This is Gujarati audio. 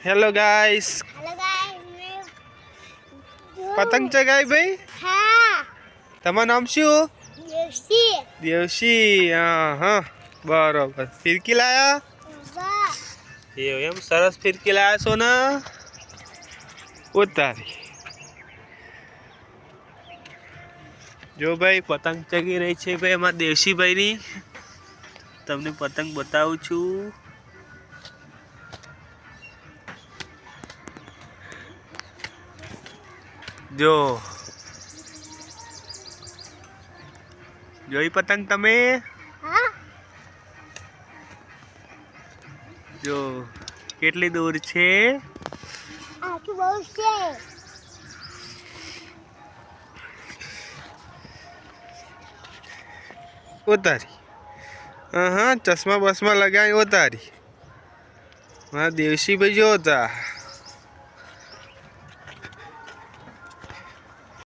હેલો ગાઈસ, પતંગ ચગાવી ભાઈ. હા, તમારું નામ શું? દેવસી. દેવસી. હા, બરોબર. ફિરકી લાયા? એવું એમ? સરસ ફિરકી લાયા છો ને? ઉતારી જો ભાઈ, પતંગ ચગી રહી છે ભાઈ અમારા દેવસીભાઈની. તમને પતંગ બતાવું છું. જો જોઈ પતંગ તમે? હા, જો કેટલી દૂર છે. આખી બહુ છે. ઉતારી. હા, ચશ્મા બસમાં લગાવી ઉતારી. મારા દેવસીભાઈ જો હતા.